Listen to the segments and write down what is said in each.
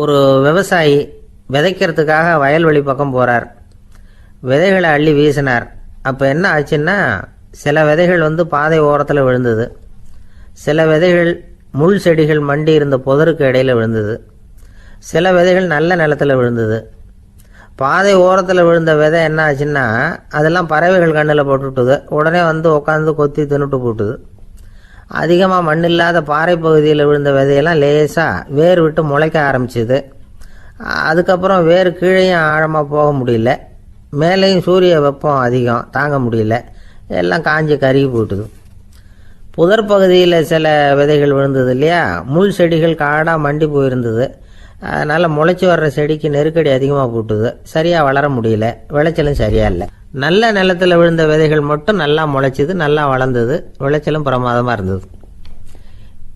ஒரு விவசாயி விதைக்கிறதுக்காக வயல்வெளி பக்கம் போகிறார். விதைகளை அள்ளி வீசினார். அப்போ என்ன ஆச்சுன்னா, சில விதைகள் பாதை ஓரத்தில் விழுந்தது. சில விதைகள் முள் செடிகள் மண்டி இருந்த புதருக்கு இடையில் விழுந்தது. சில விதைகள் நல்ல நிலத்தில் விழுந்தது. பாதை ஓரத்தில் விழுந்த விதை என்ன ஆச்சுன்னா, அதெல்லாம் பறவைகள் கண்ணில் போட்டுவிட்டுது. உடனே உட்காந்து கொத்தி தின்னுட்டு போட்டுது. அதிகமாக மண் இல்லாத பாறை பகுதியில் விழுந்த விதையெல்லாம் லேசாக வேர் விட்டு முளைக்க ஆரம்பிச்சிது. அதுக்கப்புறம் வேர் கீழேயும் ஆழமாக போக முடியல, மேலேயும் சூரிய வெப்பம் அதிகம் தாங்க முடியல, எல்லாம் காஞ்சி கருகி போட்டுது. புதர் பகுதியில் சில விதைகள் விழுந்தது இல்லையா, முள் செடிகள் காடாக மண்டி போயிருந்தது. அதனால் முளைச்சி வர்ற செடிக்கு நெருக்கடி அதிகமாக போட்டுது. சரியாக வளர முடியல, விளைச்சலும் சரியா இல்லை. நல்ல நிலத்தில் விழுந்த விதைகள் மட்டும் நல்லா முளைச்சிது, நல்லா வளர்ந்தது, விளைச்சலும் பிரமாதமாக இருந்தது.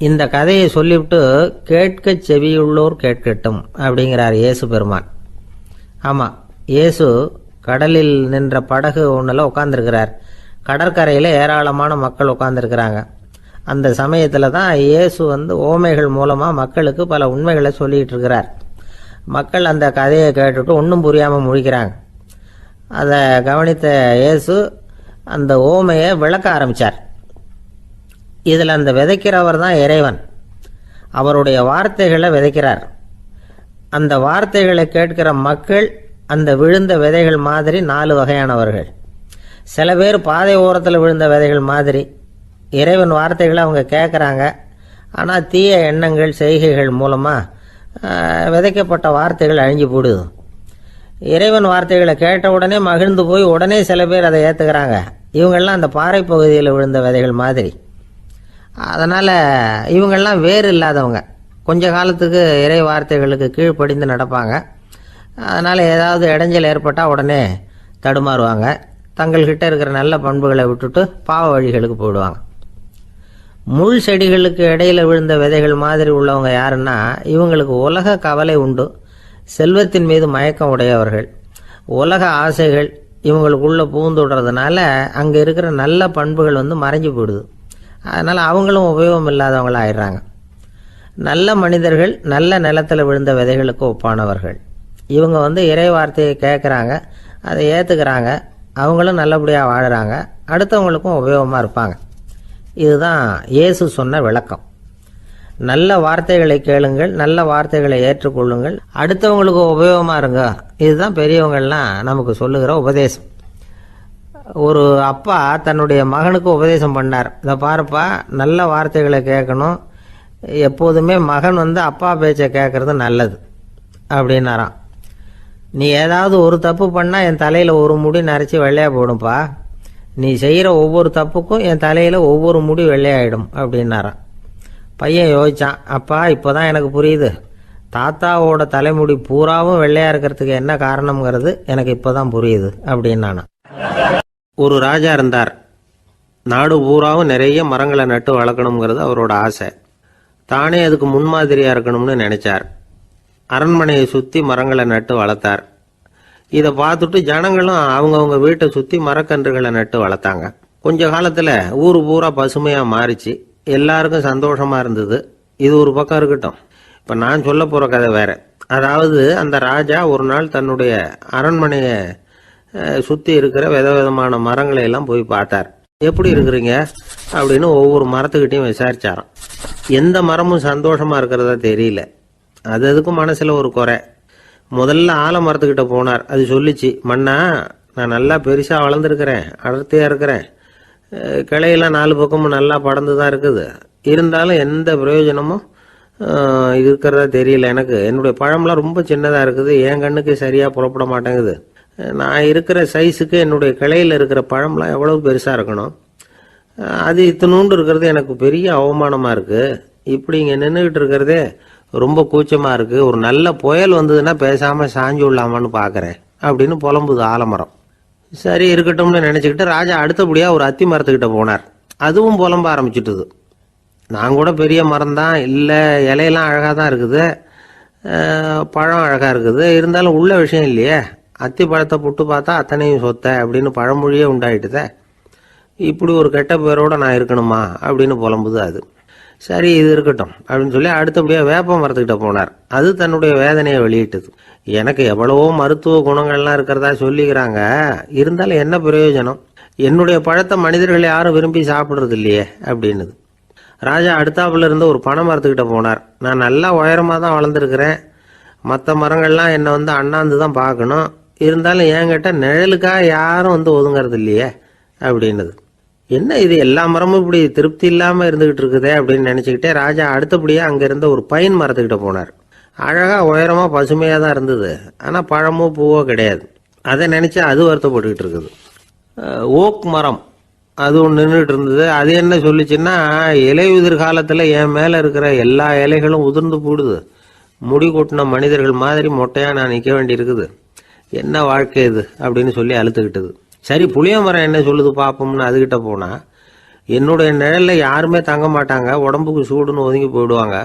இந்த கதையை சொல்லிவிட்டு கேட்க செவியுள்ளோர் கேட்கட்டும் அப்படிங்கிறார் இயேசு பெருமான். ஆமாம், இயேசு கடலில் நின்ற படகு ஒன்றில் உட்காந்துருக்கிறார். கடற்கரையில் ஏராளமான மக்கள் உட்காந்துருக்கிறாங்க. அந்த சமயத்தில் தான் இயேசு ஓமைகள் மூலமாக மக்களுக்கு பல உண்மைகளை சொல்லிகிட்டு இருக்கிறார். மக்கள் அந்த கதையை கேட்டுட்டு ஒன்றும் புரியாமல் முழிக்கிறாங்க. அதை கவனித்த இயேசு அந்த ஓமையை விளக்க ஆரம்பித்தார். இதில் அந்த விதைக்கிறவர் தான் இறைவன். அவருடைய வார்த்தைகளை விதைக்கிறார். அந்த வார்த்தைகளை கேட்கிற மக்கள் அந்த விழுந்த விதைகள் மாதிரி 4 வகையானவர்கள். சில பேர் பாதை ஓரத்தில் விழுந்த விதைகள் மாதிரி இறைவன் வார்த்தைகளை அவங்க கேட்குறாங்க. ஆனால் தீய எண்ணங்கள் செய்கைகள் மூலமாக விதைக்கப்பட்ட வார்த்தைகள் அழிஞ்சு போடுது. இறைவன் வார்த்தைகளை கேட்ட உடனே மகிழ்ந்து போய் உடனே சில பேர் அதை ஏற்றுக்கிறாங்க. இவங்கெல்லாம் அந்த பாறை பகுதியில் விழுந்த விதைகள் மாதிரி. அதனால் இவங்கெல்லாம் வேறு இல்லாதவங்க. கொஞ்ச காலத்துக்கு இறை வார்த்தைகளுக்கு கீழ்ப்படிந்து நடப்பாங்க. அதனால் ஏதாவது இடைஞ்சல் ஏற்பட்டால் உடனே தடுமாறுவாங்க. தங்கள்கிட்ட இருக்கிற நல்ல பண்புகளை விட்டுட்டு பாவ வழிகளுக்கு போயிடுவாங்க. முள் செடிகளுக்கு இடையில் விழுந்த விதைகள் மாதிரி உள்ளவங்க யாருன்னா, இவங்களுக்கு உலக கவலை உண்டு, செல்வத்தின் மீது மயக்கம் உடையவர்கள். உலக ஆசைகள் இவங்களுக்குள்ளே பூந்துடுறதுனால அங்கே இருக்கிற நல்ல பண்புகள் மறைஞ்சு போயிடுது. அதனால் அவங்களும் உபயோகம் இல்லாதவங்களாக ஆயிடுறாங்க. நல்ல மனிதர்கள் நல்ல நிலத்தில் விழுந்த விதைகளுக்கு ஒப்பானவர்கள். இவங்க இறை வார்த்தையை கேட்குறாங்க, அதை ஏற்றுக்கிறாங்க, அவங்களும் நல்லபடியாக வாழுறாங்க, அடுத்தவங்களுக்கும் உபயோகமாக இருப்பாங்க. இதுதான் இயேசு சொன்ன விளக்கம். நல்ல வார்த்தைகளை கேளுங்கள், நல்ல வார்த்தைகளை ஏற்றுக்கொள்ளுங்கள், அடுத்தவங்களுக்கு உபயோகமாக இருங்க. இதுதான் பெரியவங்கள்லாம் நமக்கு சொல்லுகிற உபதேசம். ஒரு அப்பா தன்னுடைய மகனுக்கு உபதேசம் பண்ணார். இதை பாருப்பா, நல்ல வார்த்தைகளை கேட்கணும், எப்போதுமே மகன் அப்பா பேச்சை கேட்கறது நல்லது அப்படின்னாராம். நீ ஏதாவது ஒரு தப்பு பண்ணால் என் தலையில் ஒரு முடி நரைச்சி வெள்ளையாக போடும்பா, நீ செய்கிற ஒவ்வொரு தப்புக்கும் என் தலையில் ஒவ்வொரு முடி வெள்ளையாயிடும் அப்படின்னாராம். பையன் யோசிச்சான், அப்பா இப்போ தான் எனக்கு புரியுது, தாத்தாவோட தலைமுடி பூராவும் வெள்ளையாக இருக்கிறதுக்கு என்ன காரணம்ங்கிறது எனக்கு இப்போ தான் புரியுது அப்படின்னானா. ஒரு ராஜா இருந்தார். நாடு பூராவும் நிறைய மரங்களை நட்டு வளர்க்கணுங்கிறது அவரோட ஆசை. தானே அதுக்கு முன்மாதிரியாக இருக்கணும்னு நினைச்சார். அரண்மனையை சுற்றி மரங்களை நட்டு வளர்த்தார். இதை பார்த்துட்டு ஜனங்களும் அவங்கவுங்க வீட்டை சுற்றி மரக்கன்றுகளை நட்டு வளர்த்தாங்க. கொஞ்ச காலத்தில் ஊர் பூரா பசுமையாக மாறிச்சு. எல்லாருக்கும் சந்தோஷமாக இருந்தது. இது ஒரு பக்கம் இருக்கட்டும், இப்போ நான் சொல்ல போகிற கதை வேற. அதாவது, அந்த ராஜா ஒரு நாள் தன்னுடைய அரண்மனையை சுற்றி இருக்கிற விதவிதமான மரங்களை எல்லாம் போய் பார்த்தார். எப்படி இருக்கிறீங்க அப்படின்னு ஒவ்வொரு மரத்துக்கிட்டையும் விசாரிச்சாராம். எந்த மரமும் சந்தோஷமாக இருக்கிறதா தெரியல. அதுக்கும் மனசில் ஒரு குறை. முதல்ல ஆலமரத்துக்கிட்ட போனார். அது சொல்லிச்சு, மண்ணா, நான் நல்லா பெருசாக வளர்ந்துருக்கிறேன், அடர்த்தியாக இருக்கிறேன், கிளையெல்லாம் 4 பக்கமும் நல்லா படர்ந்து தான் இருக்குது, இருந்தாலும் எந்த பிரயோஜனமும் இருக்கிறதா தெரியல எனக்கு. என்னுடைய பழம்லாம் ரொம்ப சின்னதாக இருக்குது, என் கண்ணுக்கு சரியாக புறப்பட மாட்டேங்குது. நான் இருக்கிற சைஸுக்கு என்னுடைய கிளையில் இருக்கிற பழம்லாம் எவ்வளவு பெருசாக இருக்கணும், அது இத்தினூண்டு இருக்கிறது எனக்கு பெரிய அவமானமாக இருக்குது. இப்படி இங்கே நின்றுக்கிட்டு இருக்கிறதே ரொம்ப கூச்சமாக இருக்குது. ஒரு நல்ல புயல் வந்ததுன்னா பேசாமல் சாஞ்சு விடலாமான்னு பார்க்குறேன் அப்படின்னு புலம்புது ஆலமரம். சரி இருக்கட்டும்னு நினச்சிக்கிட்டு ராஜா அடுத்தபடியாக ஒரு அத்தி மரத்துக்கிட்ட போனார். அதுவும் புலம்ப ஆரம்பிச்சுட்டுது. நான் கூட பெரிய மரம் தான், இல்லை இலையெல்லாம் அழகாக தான் இருக்குது, பழம் அழகாக இருக்குது, இருந்தாலும் உள்ள விஷயம் இல்லையே, அத்தி பழத்தை புட்டு பார்த்தா அத்தனையும் சொத்தை அப்படின்னு பழமொழியே உண்டாயிட்டுதே, இப்படி ஒரு கெட்ட பேரோட நான் இருக்கணுமா அப்படின்னு புலம்புது அது. சரி இது இருக்கட்டும் அப்படின்னு சொல்லி அடுத்தபடியாக வேப்ப மரத்துக்கிட்ட போனார். அது தன்னுடைய வேதனையை வெளியிட்டது. எனக்கு எவ்வளவோ மருத்துவ குணங்கள்லாம் இருக்கிறதா சொல்லிக்கிறாங்க, இருந்தாலும் என்ன பிரயோஜனம், என்னுடைய பழத்தை மனிதர்கள் யாரும் விரும்பி சாப்பிட்றது இல்லையே அப்படின்னுது. ராஜா அடுத்தாப்புல இருந்த ஒரு பனை மரத்துக்கிட்ட போனார். நான் நல்லா உயரமாக தான் வளர்ந்துருக்கிறேன், மற்ற மரங்கள்லாம் என்னை அண்ணாந்து தான் பார்க்கணும், இருந்தாலும் என்கிட்ட நிழலுக்காக யாரும் ஒதுங்கிறது இல்லையே அப்படின்னுது. என்ன இது எல்லா மரமும் இப்படி திருப்தி இல்லாமல் இருந்துகிட்டு இருக்குதே அப்படின்னு நினச்சிக்கிட்டே ராஜா அடுத்தபடியாக அங்கே இருந்த ஒரு பைன் மரத்துக்கிட்ட போனார். அழகாக உயரமாக பசுமையாக தான் இருந்தது, ஆனால் பழமோ பூவோ கிடையாது. அதை நினச்சா அது வருத்தப்பட்டுக்கிட்டு இருக்குது. ஓக் மரம் அது ஒன்று நின்றுட்டு இருந்தது. அது என்ன சொல்லிச்சுன்னா, இலை உதிர் காலத்தில் என் மேலே இருக்கிற எல்லா இலைகளும் உதிர்ந்து போடுது, முடி கொட்டின மனிதர்கள் மாதிரி மொட்டையாக நான் நிற்க வேண்டி இருக்குது, என்ன வாழ்க்கை இது அப்படின்னு சொல்லி அழுத்துக்கிட்டது. சரி புளிய மரம் என்ன சொல்லுது பார்ப்போம்னு அதுகிட்ட போனால், என்னுடைய நிழலில் யாருமே தங்க மாட்டாங்க, உடம்புக்கு சூடுன்னு ஒதுங்கி போயிடுவாங்க,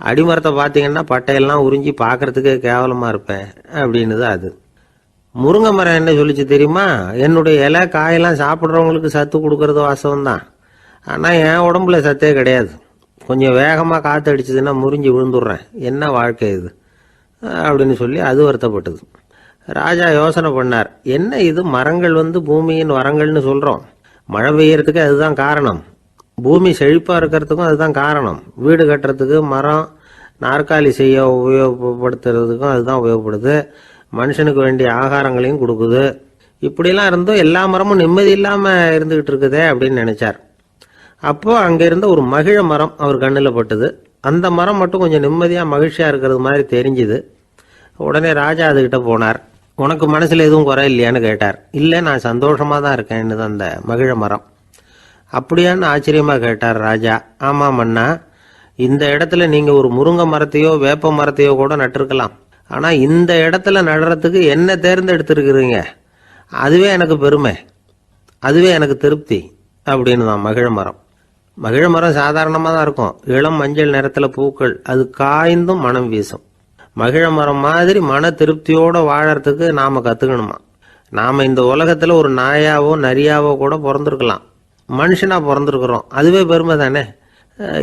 அடிமரத்தை பார்த்தீங்கன்னா பட்டையெல்லாம் உறிஞ்சி பார்க்கறதுக்கே கேவலமாக இருப்பேன் அப்படின்னுது அது. முருங்கை மரம் என்ன சொல்லிச்சு தெரியுமா, என்னுடைய இலை காயெல்லாம் சாப்பிட்றவங்களுக்கு சத்து கொடுக்கறது வாசவம்தான், ஆனால் என் உடம்புல சத்தே கிடையாது, கொஞ்சம் வேகமாக காற்று அடிச்சதுன்னா முறிஞ்சி விழுந்துடுறேன், என்ன வாழ்க்கை இது அப்படின்னு சொல்லி அது வருத்தப்பட்டது. ராஜா யோசனை பண்ணார், என்ன இது மரங்கள் பூமியின் வரங்கள்னு சொல்கிறோம், மழை பெய்யறதுக்கு அதுதான் காரணம், பூமி செழிப்பாக இருக்கிறதுக்கும் அதுதான் காரணம், வீடு கட்டுறதுக்கு மரம், நாற்காலி செய்ய உபயோகப்படுத்துறதுக்கும் அதுதான் உபயோகப்படுது, மனுஷனுக்கு வேண்டிய ஆகாரங்களையும் கொடுக்குது, இப்படிலாம் இருந்தும் எல்லா மரமும் நிம்மதி இல்லாமல் இருந்துகிட்டு இருக்குதே அப்படின்னு நினைச்சார். அப்போ அங்கே இருந்த ஒரு மகிழ மரம் அவர் கண்ணில் பட்டுது. அந்த மரம் மட்டும் கொஞ்சம் நிம்மதியாக மகிழ்ச்சியாக இருக்கிறது மாதிரி தெரிஞ்சுது. உடனே ராஜா அதுகிட்ட போனார். உனக்கு மனசில் எதுவும் குறை இல்லையான்னு கேட்டார். இல்லை, நான் சந்தோஷமாக தான் இருக்கேன்னு அந்த மகிழ மரம். அப்படியான்னு ஆச்சரியமாக கேட்டார் ராஜா. ஆமாம் மன்னா, இந்த இடத்துல நீங்கள் ஒரு முருங்கை மரத்தையோ வேப்ப மரத்தையோ கூட நட்டிருக்கலாம், ஆனால் இந்த இடத்துல நடுறதுக்கு என்ன தேர்ந்தெடுத்துருக்குறீங்க, அதுவே எனக்கு பெருமை, அதுவே எனக்கு திருப்தி அப்படின்னு தான் மகிழ மரம். மகிழ மரம் சாதாரணமாக தான் இருக்கும், இளம் மஞ்சள் நிறத்தில் பூக்கள், அது காய்ந்தும் மனம் வீசும். மகிழ மரம் மாதிரி மன திருப்தியோடு வாழறதுக்கு நாம் கற்றுக்கணுமா. நாம் இந்த உலகத்தில் ஒரு நாயாவோ நரியாவோ கூட பிறந்திருக்கலாம், மனுஷனாக பிறந்திருக்கிறோம், அதுவே பெருமை தானே.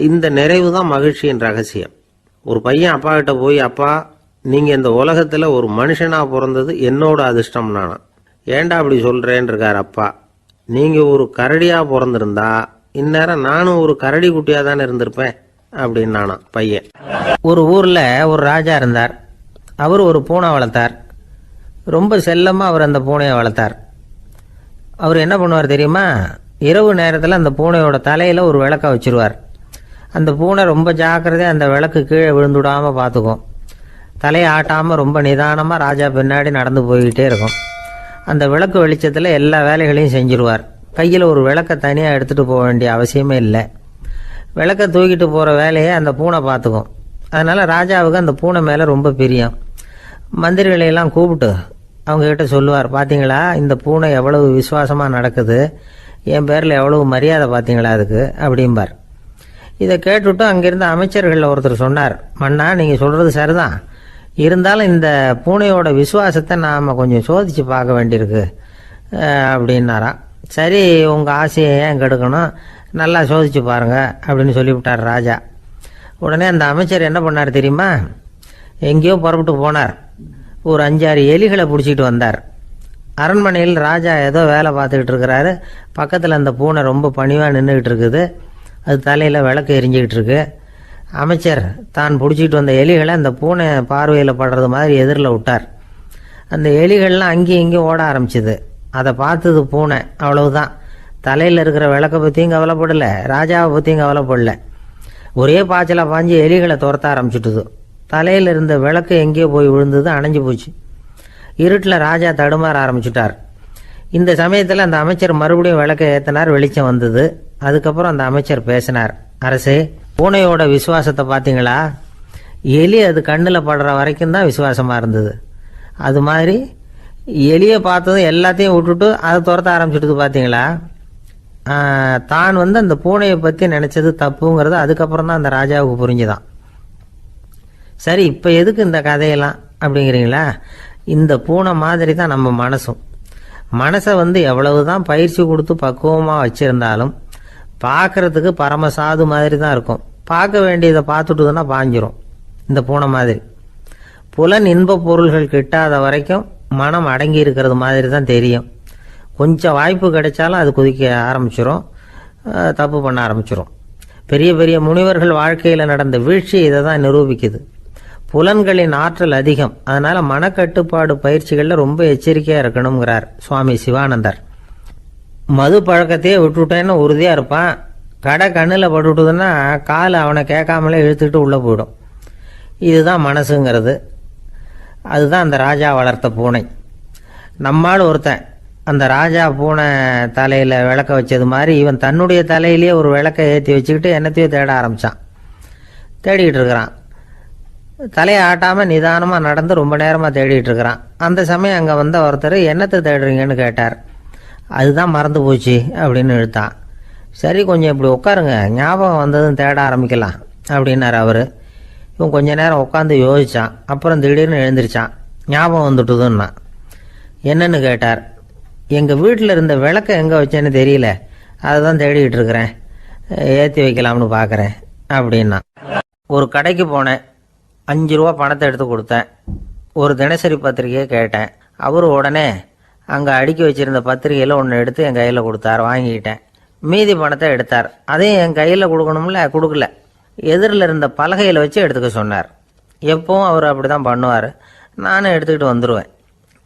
இந்த நிறைவு தான் மகிழ்ச்சியின் ரகசியம். ஒரு பையன் அப்பா கிட்ட போய், அப்பா நீங்கள் இந்த உலகத்தில் ஒரு மனுஷனாக பிறந்தது என்னோட அதிர்ஷ்டம் நானா. ஏண்டா அப்படி சொல்கிறேன்னு இருக்கார் அப்பா. நீங்கள் ஒரு கரடியாக பிறந்திருந்தா இந்நேரம் நானும் ஒரு கரடி குட்டியாக தானே இருந்திருப்பேன் அப்படின்னு நானா பையன். ஒரு ஊரில் ஒரு ராஜா இருந்தார். அவர் ஒரு பூனை வளர்த்தார். ரொம்ப செல்லமாக அவர் அந்த பூனையை வளர்த்தார். அவர் என்ன பண்ணுவார் தெரியுமா, இரவு நேரத்தில் அந்த பூனையோட தலையில் ஒரு விளக்கை வச்சுருவார். அந்த பூனை ரொம்ப ஜாக்கிரதையாக அந்த விளக்கு கீழே விழுந்துடாமல் பார்த்துக்கும். தலையை ஆட்டாமல் ரொம்ப நிதானமாக ராஜா பின்னாடி நடந்து போய்கிட்டே இருக்கும். அந்த விளக்கு வெளிச்சத்தில் எல்லா வேலைகளையும் செஞ்சுருவார். கையில் ஒரு விளக்கை தனியாக எடுத்துகிட்டு போக வேண்டிய அவசியமே இல்லை. விளக்கை தூக்கிட்டு போகிற வேலையை அந்த பூனை பார்த்துக்கும். அதனால் ராஜாவுக்கு அந்த பூனை மேலே ரொம்ப பிரியம். மந்திரிகளையெல்லாம் கூப்பிட்டு அவங்கக்கிட்ட சொல்லுவார், பார்த்தீங்களா இந்த பூனை எவ்வளவு விசுவாசமாக நடக்குது, என் பேரில் எவ்வளவு மரியாதை பார்த்தீங்களா அதுக்கு அப்படிம்பார். இதை கேட்டுவிட்டு அங்கிருந்த அமைச்சர்களில் ஒருத்தர் சொன்னார், மன்னா நீங்கள் சொல்கிறது சரிதான், இருந்தாலும் இந்த பூனையோட விசுவாசத்தை நாம் கொஞ்சம் சோதித்து பார்க்க வேண்டியிருக்கு அப்படின்னாராம். சரி, உங்கள் ஆசையை ஏன் கெடுக்கணும், நல்லா சோதிச்சு பாருங்க அப்படின்னு சொல்லிவிட்டார் ராஜா. உடனே அந்த அமைச்சர் என்ன பண்ணார் தெரியுமா, எங்கேயோ புறப்பட்டு போனார். ஒரு 5-6 எலிகளை பிடிச்சிட்டு வந்தார். அரண்மனையில் ராஜா ஏதோ வேலை பார்த்துக்கிட்டு இருக்கிறாரு. பக்கத்தில் அந்த பூனை ரொம்ப பணிவாக நின்றுக்கிட்டு இருக்குது. அது தலையில் விளக்கு எரிஞ்சிக்கிட்டு இருக்கு. அமைச்சர் தான் பிடிச்சிட்டு வந்த எலிகளை அந்த பூனை பார்வையில் படுறது மாதிரி எதிரில் விட்டார். அந்த எலிகள்லாம் அங்கேயும் இங்கேயும் ஓட ஆரம்பிச்சுது. அதை பார்த்தது பூனை, அவ்வளவுதான். தலையில் இருக்கிற விளக்கை பற்றியும் கவலைப்படலை, ராஜாவை பற்றியும் கவலைப்படலை. ஒரே பாய்ச்சலாக பாஞ்சு எலிகளை துரத்த ஆரம்பிச்சுட்டுது. தலையில் இருந்த விளக்கு எங்கேயோ போய் விழுந்தது, அணைஞ்சு போச்சு. இருட்டில் ராஜா தடுமாற ஆரம்பிச்சுட்டார். இந்த சமயத்தில் அந்த அமைச்சர் மறுபடியும் விளக்கை ஏற்றினார். வெளிச்சம் வந்தது. அதுக்கப்புறம் அந்த அமைச்சர் பேசினார், அரசே, பூனையோட விசுவாசத்தை பார்த்தீங்களா, எலி அது கண்ணில் படுற வரைக்கும் தான் விசுவாசமாக இருந்தது. அது மாதிரி எலியை பார்த்ததும் எல்லாத்தையும் விட்டுட்டு அதை துரத்த ஆரம்பிச்சுட்டு பார்த்தீங்களா. தான் அந்த பூனையை பற்றி நினச்சது தப்புங்கிறது அதுக்கப்புறம் தான் அந்த ராஜாவுக்கு புரிஞ்சுதான். சரி, இப்போ எதுக்கு இந்த கதையெல்லாம் அப்படிங்கிறீங்களா, இந்த பூனை மாதிரி தான் நம்ம மனசும். மனசை எவ்வளவு தான் பயிற்சி கொடுத்து பக்குவமாக வச்சுருந்தாலும் பார்க்குறதுக்கு பரமசாது மாதிரி தான் இருக்கும். பார்க்க வேண்டியதை பார்த்துட்டுதுன்னா பாஞ்சிரும். இந்த பூனை மாதிரி புலன் இன்ப பொருள்கள் கிட்டாத வரைக்கும் மனம் அடங்கி இருக்கிறது மாதிரி தான் தெரியும். கொஞ்சம் வாய்ப்பு கிடைச்சாலும் அது குதிக்க ஆரம்பிச்சிடும், தப்பு பண்ண ஆரம்பிச்சிடும். பெரிய பெரிய முனிவர்கள் வாழ்க்கையில் நடந்த வீழ்ச்சி இதை தான் நிரூபிக்குது. புலன்களின் ஆற்றல் அதிகம், அதனால மனக்கட்டுப்பாடு பயிற்சிகளில் ரொம்ப எச்சரிக்கையாக இருக்கணுங்கிறார் சுவாமி சிவானந்தர். மது பழக்கத்தையே விட்டுவிட்டேன்னு உறுதியாக இருப்பான். கடை கண்ணில் பட்டுவிட்டதுன்னா கால் அவனை கேட்காமலே இழுத்துக்கிட்டு உள்ளே போயிடும். இதுதான் மனசுங்கிறது. அதுதான் அந்த ராஜா வளர்த்த பூனை. நம்மால் ஒருத்தன் அந்த ராஜா பூனை தலையில் விளக்க வச்சது மாதிரி இவன் தன்னுடைய தலையிலேயே ஒரு விளக்கை ஏற்றி வச்சுக்கிட்டு என்னத்தையோ தேட ஆரம்பித்தான். தேடிக்கிட்டு இருக்கிறான். தலையை ஆட்டாமல் நிதானமாக நடந்து ரொம்ப நேரமாக தேடிட்டு இருக்கிறான். அந்த சமயம் அங்கே வந்த ஒருத்தர் என்னத்தை தேடுறீங்கன்னு கேட்டார். அதுதான் மறந்து போச்சு அப்படின்னு இழுத்தான். சரி, கொஞ்சம் இப்படி உட்காருங்க, ஞாபகம் வந்ததும் தேட ஆரம்பிக்கலாம் அப்படின்னார் அவர். இவன் கொஞ்ச நேரம் உட்காந்து யோசித்தான். அப்புறம் திடீர்னு எழுந்திரிச்சான். ஞாபகம் வந்துட்டுதுன்னா. என்னன்னு கேட்டார். எங்கள் வீட்டில் இருந்த விளக்கை எங்கே வச்சேன்னு தெரியல, அதை தான் தேடிக்கிட்டு இருக்கிறேன், ஏற்றி வைக்கலாம்னு பார்க்குறேன் அப்படின்னா. ஒரு கடைக்கு போனேன், 5 ரூபா பணத்தை எடுத்து கொடுத்தேன். ஒரு தினசரி பத்திரிகையை கேட்டேன். அவர் உடனே அங்கே அடுக்கி வச்சுருந்த பத்திரிகையில் ஒன்று எடுத்து என் கையில் கொடுத்தார். வாங்கிக்கிட்டேன். மீதி பணத்தை எடுத்தார். அதையும் என் கையில் கொடுக்கணும்ல, கொடுக்கல. எதிரில் இருந்த பலகையில் வச்சு எடுத்துக்க சொன்னார். எப்பவும் அவர் அப்படி தான் பண்ணுவார். நானும் எடுத்துக்கிட்டு வந்துடுவேன்.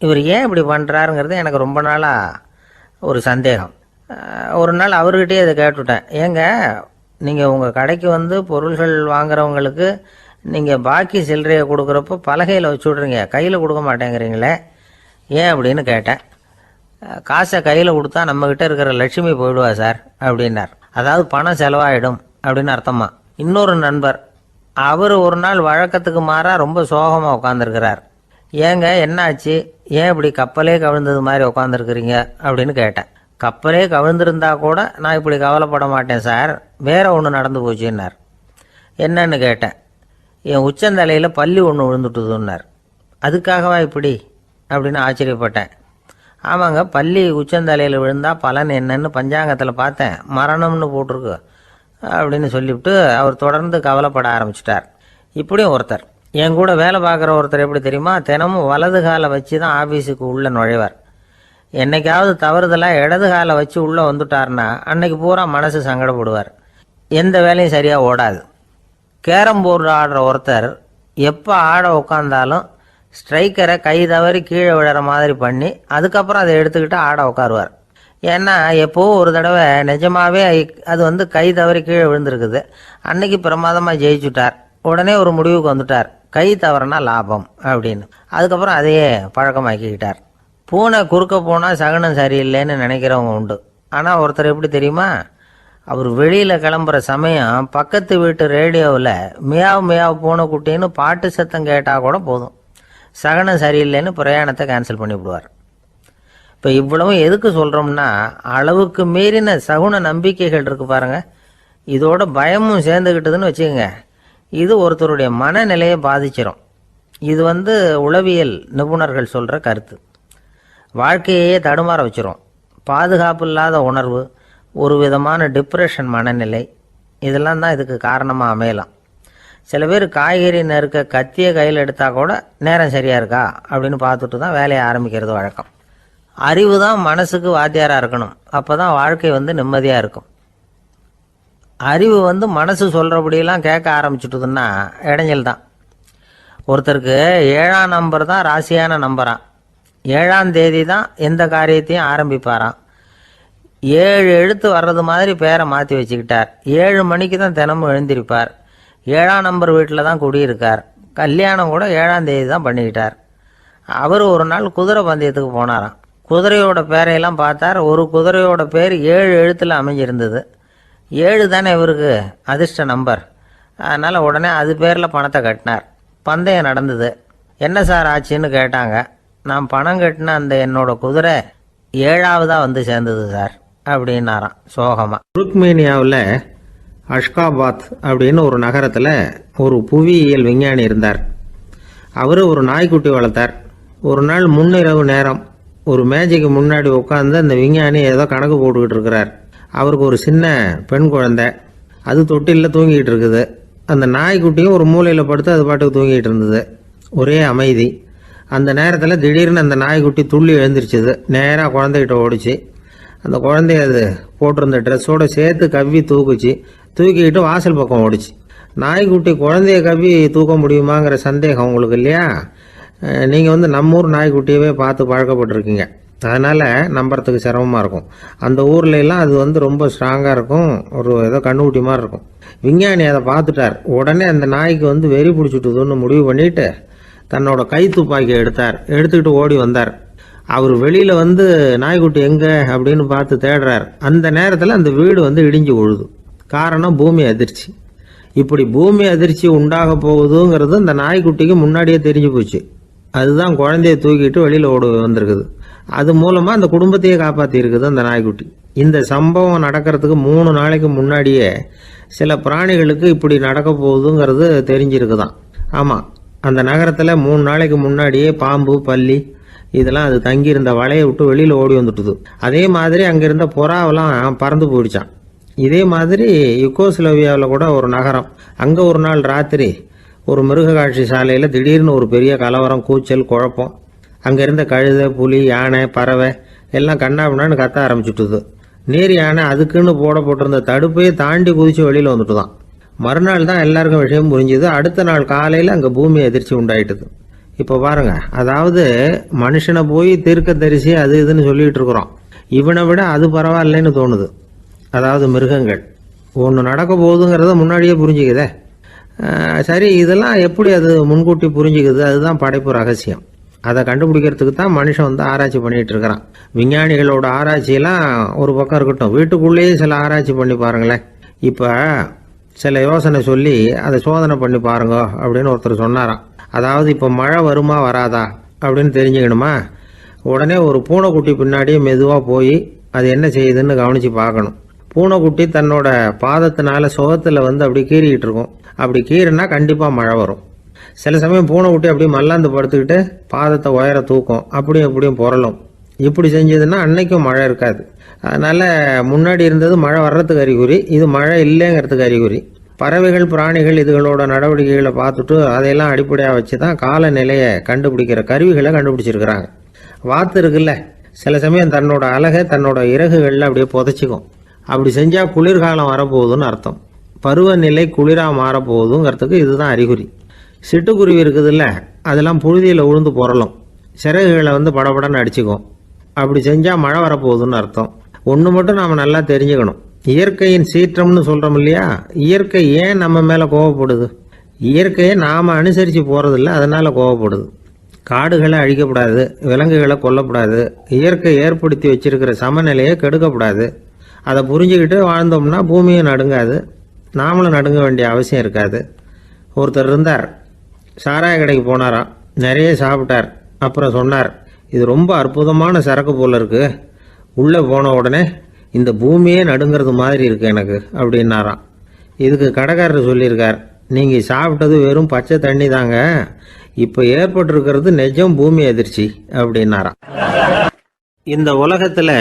இவர் ஏன் இப்படி பண்ணுறாருங்கிறது எனக்கு ரொம்ப நாளாக ஒரு சந்தேகம். ஒரு நாள் அவர்கிட்டயே இதை கேட்டுவிட்டேன். ஏங்க, நீங்கள் உங்கள் கடைக்கு வந்து பொருள்கள் வாங்குறவங்களுக்கு நீங்கள் பாக்கி சில்லறையை கொடுக்குறப்போ பலகையில் வச்சு விட்றீங்க, கையில் கொடுக்க மாட்டேங்கிறீங்களே, ஏன் அப்படின்னு கேட்டேன். காசை கையில் கொடுத்தா நம்மக்கிட்ட இருக்கிற லட்சுமி போயிடுவா சார் அப்படின்னார். அதாவது பணம் செலவாயிடும் அப்படின்னு அர்த்தமா. இன்னொரு நண்பர், அவர் ஒரு நாள் வழக்கத்துக்கு மாறாக ரொம்ப சோகமாக உட்காந்துருக்கிறார். ஏங்க என்னாச்சு, ஏன் இப்படி கப்பலே கவிழ்ந்தது மாதிரி உட்காந்துருக்குறீங்க அப்படின்னு கேட்டேன். கப்பலே கவிழ்ந்திருந்தா கூட நான் இப்படி கவலைப்பட மாட்டேன் சார், வேற ஒன்று நடந்து போச்சுன்னார். என்னன்னு கேட்டேன். என் உச்சந்தலையில் பல்லி ஒன்று விழுந்துட்டுதுன்னார். அதுக்காகவா இப்படி அப்படின்னு ஆச்சரியப்பட்டேன். ஆமாங்க, பல்லி உச்சந்தலையில் விழுந்தால் பலன் என்னன்னு பஞ்சாங்கத்தில் பார்த்தேன், மரணம்னு போட்டிருக்கு அப்படின்னு சொல்லிவிட்டு அவர் தொடர்ந்து கவலைப்பட ஆரம்பிச்சிட்டார். இப்படியும் ஒருத்தர், என் கூட வேலை பார்க்குற ஒருத்தர் எப்படி தெரியுமா, தினமும் வலது காலை வச்சு தான் ஆஃபீஸுக்கு உள்ளே நுழைவார். என்னைக்காவது தவறுதலாக இடது காலை வச்சு உள்ளே வந்துட்டார்னா அன்னைக்கு பூரா மனசு சங்கடப்படுவார். எந்த வேலையும் சரியாக ஓடாது. கேரம் போர்டு ஆடுற ஒருத்தர் எப்போ ஆட உட்காந்தாலும் ஸ்ட்ரைக்கரை கை தவறி கீழே விழுற மாதிரி பண்ணி அதுக்கப்புறம் அதை எடுத்துக்கிட்டு ஆட உட்காருவார். ஏன்னா எப்போவோ ஒரு தடவை நிஜமாகவே அது கை தவறி கீழே விழுந்திருக்குது. அன்னைக்கு பிரமாதமாக ஜெயிச்சுட்டார். உடனே ஒரு முடிவுக்கு வந்துட்டார், கை தவறுனா லாபம் அப்படின்னு. அதுக்கப்புறம் அதையே பழக்கமாக்கிக்கிட்டார். பூனை குறுக்க போனால் சகுனம் சரியில்லைன்னு நினைக்கிறவங்க உண்டு. ஆனால் ஒருத்தர் எப்படி தெரியுமா, அவர் வெளியில் கிளம்புற சமயம் பக்கத்து வீட்டு ரேடியோவில் மியாவ் மியாவ் பூனை குட்டின்னு பாட்டு சத்தம் கேட்டால் கூட போதும், சகனம் சரியில்லைன்னு பிரயாணத்தை கேன்சல் பண்ணிவிடுவார். இப்போ இவ்வளவும் எதுக்கு சொல்கிறோம்னா, அளவுக்கு மீறின சகுன நம்பிக்கைகள் இருக்குது பாருங்க, இதோட பயமும் சேர்ந்துக்கிட்டதுன்னு வச்சுக்கோங்க, இது ஒருத்தருடைய மனநிலையை பாதிச்சிடும். இது உளவியல் நிபுணர்கள் சொல்கிற கருத்து. வாழ்க்கையே தடுமாற வச்சிரும். பாதுகாப்பு இல்லாத உணர்வு, ஒரு விதமான டிப்ரெஷன் மனநிலை, இதெல்லாம் தான் இதுக்கு காரணமாக அமையலாம். சில பேர் காய்கறி நறுக்க கத்தியை கையில் எடுத்தால் கூட நேரம் சரியாக இருக்கா அப்படின்னு பார்த்துட்டு தான் வேலையை ஆரம்பிக்கிறது வழக்கம். அறிவு தான் மனசுக்கு வாத்தியாராக இருக்கணும், அப்போ தான் வாழ்க்கை நிம்மதியாக இருக்கும். அறிவு மனசு சொல்கிறபடியெல்லாம் கேட்க ஆரம்பிச்சுட்டுதுன்னா இடைஞ்சல் தான். ஒருத்தருக்கு 7ஆம் நம்பர் தான் ராசியான நம்பரான். 7ஆம் தேதி தான் எந்த காரியத்தையும் ஆரம்பிப்பாராம். 7 எழுத்து வர்றது மாதிரி பேரை மாற்றி வச்சுக்கிட்டார். 7 மணிக்கு தான் தினமும் எழுந்திருப்பார். 7ஆம் நம்பர் வீட்டில் தான் குடியிருக்கார். கல்யாணம் கூட 7ஆம் தேதி தான் பண்ணிக்கிட்டார். அவர் ஒரு நாள் குதிரை பந்தயத்துக்கு போனாராம். குதிரையோட பேரையெல்லாம் பார்த்தார். ஒரு குதிரையோட பேர் 7 எழுத்தில் அமைஞ்சிருந்தது. 7 தானே இவருக்கு அதிர்ஷ்ட நம்பர். அதனால் உடனே அது பேரில் பணத்தை கட்டினார். பந்தயம் நடந்தது. என்ன சார் ஆச்சுன்னு கேட்டாங்க. நான் பணம் கட்டின அந்த என்னோட குதிரை 7ஆவதாக சேர்ந்தது சார் அப்படின்னாராம் சோகமாக. துருக்மேனியாவில் அஷ்காபாத் அப்படின்னு ஒரு நகரத்தில் ஒரு புவியியல் விஞ்ஞானி இருந்தார். அவர் ஒரு நாய்க்குட்டி வளர்த்தார். ஒரு நாள் முன்னிரவு நேரம் ஒரு மேஜைக்கு முன்னாடி உட்காந்து அந்த விஞ்ஞானி ஏதோ கணக்கு போட்டுக்கிட்டு இருக்கிறார். அவருக்கு ஒரு சின்ன பெண் குழந்தை. அது தொட்டிலில் தூங்கிட்டு இருக்குது. அந்த நாய்க்குட்டியும் ஒரு மூலையில் படுத்து அது பாட்டுக்கு தூங்கிட்டு இருந்தது. ஒரே அமைதி. அந்த நேரத்தில் திடீர்னு அந்த நாய்க்குட்டி துள்ளி எழுந்திரிச்சிது. நேராக குழந்தைகிட்ட ஓடிச்சு. அந்த குழந்தைய அது போட்டிருந்த ட்ரெஸ்ஸோடு சேர்த்து கவ்வி தூக்குச்சு. தூக்கிக்கிட்டு வாசல் பக்கம் ஓடிச்சு. நாய்க்குட்டி குழந்தைய கவ்வி தூக்க முடியுமாங்கிற சந்தேகம் உங்களுக்கு இல்லையா? நீங்கள் நம்ம ஊர் நாய்க்குட்டியவே பார்த்து பழக்கப்பட்டிருக்கீங்க. அதனால் நம்புறதுக்கு சிரமமாக இருக்கும். அந்த ஊர்ல எல்லாம் அது ரொம்ப ஸ்ட்ராங்காக இருக்கும். ஒரு ஏதோ கண்ணுக்குட்டி மாதிரி இருக்கும். விஞ்ஞானி அதை பார்த்துட்டார். உடனே அந்த நாய்க்கு வெறி பிடிச்சிட்டுதுன்னு முடிவு பண்ணிட்டு தன்னோட கை துப்பாக்கியை எடுத்துக்கிட்டு ஓடி வந்தார். அவர் வெளியில் நாய்க்குட்டி எங்கே அப்படின்னு பார்த்து தேடுறார். அந்த நேரத்தில் அந்த வீடு இடிஞ்சு விழுது. காரணம் பூமி அதிர்ச்சி. இப்படி பூமி அதிர்ச்சி உண்டாக போகுதுங்கிறது அந்த நாய்க்குட்டிக்கு முன்னாடியே தெரிஞ்சு போச்சு. அதுதான் குழந்தைய தூக்கிட்டு வெளியில் ஓடி வந்திருக்குது. அது மூலமாக அந்த குடும்பத்தையே காப்பாற்றி இருக்குது அந்த நாய்க்குட்டி. இந்த சம்பவம் நடக்கிறதுக்கு 3 நாளைக்கு முன்னாடியே சில பிராணிகளுக்கு இப்படி நடக்க போகுதுங்கிறது தெரிஞ்சிருக்குதான். ஆமாம், அந்த நகரத்தில் 3 நாளைக்கு முன்னாடியே பாம்பு, பல்லி இதெல்லாம் அது தங்கியிருந்த வலையை விட்டு வெளியில் ஓடி வந்துட்டுது. அதே மாதிரி அங்கிருந்த புறாவெல்லாம் பறந்து போயிடுச்சான். இதே மாதிரி யுகோஸ்லோவியாவில் கூட ஒரு நகரம். அங்கே ஒரு நாள் ராத்திரி ஒரு மிருக காட்சி சாலையில் திடீர்னு ஒரு பெரிய கலவரம், கூச்சல், குழப்பம். அங்கே இருந்த கழுதை, புலி, யானை, பறவை எல்லாம் கண்ணாபின்னான்னு கத்த ஆரம்பிச்சுட்டுது. நீர் யானை அதுக்குன்னு போட்டிருந்த தடுப்பையே தாண்டி குதிச்சு வெளியில் வந்துட்டு தான். மறுநாள் தான் எல்லாருக்கும் விஷயம் புரிஞ்சுது. அடுத்த நாள் காலையில் அங்கே பூமி அதிர்ச்சி உண்டாயிட்டுது. இப்போ பாருங்க, அதாவது மனுஷனை போய் தீர்க்க தரிசி அது இதுன்னு சொல்லிட்டு இருக்கிறோம். இவனை விட அது பரவாயில்லைன்னு தோணுது. அதாவது மிருகங்கள் ஒன்று நடக்க போகுதுங்கிறத முன்னாடியே புரிஞ்சுக்குதே. சரி, இதெல்லாம் எப்படி அது முன்கூட்டி புரிஞ்சுக்குது? அதுதான் படைப்பு ரகசியம். அதை கண்டுபிடிக்கிறதுக்கு தான் மனுஷன் ஆராய்ச்சி பண்ணிட்டு இருக்கிறான். விஞ்ஞானிகளோட ஆராய்ச்சியெல்லாம் ஒரு பக்கம் இருக்கட்டும், வீட்டுக்குள்ளேயே சில ஆராய்ச்சி பண்ணி பாருங்களேன். இப்போ சில யோசனை சொல்லி அதை சோதனை பண்ணி பாருங்க அப்படின்னு ஒருத்தர் சொன்னாராம். அதாவது இப்போ மழை வருமா வராதா அப்படின்னு தெரிஞ்சுக்கணுமா, உடனே ஒரு பூனைக்குட்டி பின்னாடியே மெதுவாக போய் அது என்ன செய்யுதுன்னு கவனித்து பார்க்கணும். பூனைக்குட்டி தன்னோட பாதத்தினால சுகத்தில் அப்படி கீறிக்கிட்டு இருக்கும். அப்படி கீறினா கண்டிப்பாக மழை வரும். சில சமயம் பூனைக்குட்டி அப்படி மல்லாந்து படுத்துக்கிட்டு பாதத்தை உயர தூக்கும், அப்படியும் புரளும். இப்படி செஞ்சதுன்னா அன்னைக்கும் மழை இருக்காது. அதனால முன்னாடி இருந்தது மழை வர்றதுக்கு அறிகுறி, இது மழை இல்லைங்கிறதுக்கு அறிகுறி. பறவைகள், பிராணிகள் இதுகளோட நடவடிக்கைகளை பார்த்துட்டு அதையெல்லாம் அடிப்படையாக வச்சு தான் காலநிலையை கண்டுபிடிக்கிற கருவிகளை கண்டுபிடிச்சிருக்கிறாங்க. வாத்து இருக்குல்ல, சில சமயம் தன்னோட அழகை தன்னோட இறகுகளில் அப்படியே புதைச்சிக்கும். அப்படி செஞ்சால் குளிர்காலம் வரப்போகுதுன்னு அர்த்தம். பருவநிலை குளிராக மாறப்போகுதுங்கிறதுக்கு இதுதான் அறிகுறி. சிட்டுக்குருவி இருக்குதுல்ல, அதெல்லாம் புழுதியில் உழுந்து புரளும். சிறகுகளை படபடன்னு அடிச்சுக்கும். அப்படி செஞ்சால் மழை வரப்போகுதுன்னு அர்த்தம். ஒன்று மட்டும் நாம் நல்லா தெரிஞ்சுக்கணும். இயற்கையின் சீற்றம்னு சொல்கிறோம் இல்லையா, இயற்கை ஏன் நம்ம மேலே கோவப்படுது? இயற்கையை நாம் அனுசரித்து போகிறதில்ல, அதனால் கோவப்படுது. காடுகளை அழிக்கப்படாது, விலங்குகளை கொல்லப்படாது, இயற்கை ஏற்படுத்தி வச்சிருக்கிற சமநிலையை கெடுக்கப்படாது. அதை புரிஞ்சுக்கிட்டு வாழ்ந்தோம்னா பூமியை நடுங்காது, நாமளும் நடுங்க வேண்டிய அவசியம் இருக்காது. ஒருத்தர் இருந்தார், சாராய கடைக்கு போனாராம், நிறைய சாப்பிட்டார். அப்புறம் சொன்னார், இது ரொம்ப அற்புதமான சரக்கு போல இருக்கு. உள்ளே போன உடனே இந்த பூமியே நடுங்கிறது மாதிரி இருக்கு எனக்கு அப்படின்னாராம். இதுக்கு கடைக்காரர் சொல்லியிருக்கார், நீங்கள் சாப்பிட்டது வெறும் பச்சை தண்ணி தாங்க, இப்போ ஏற்பட்டிருக்கிறது நிஜம் பூமி அதிர்ச்சி அப்படின்னாராம். இந்த உலகத்தில்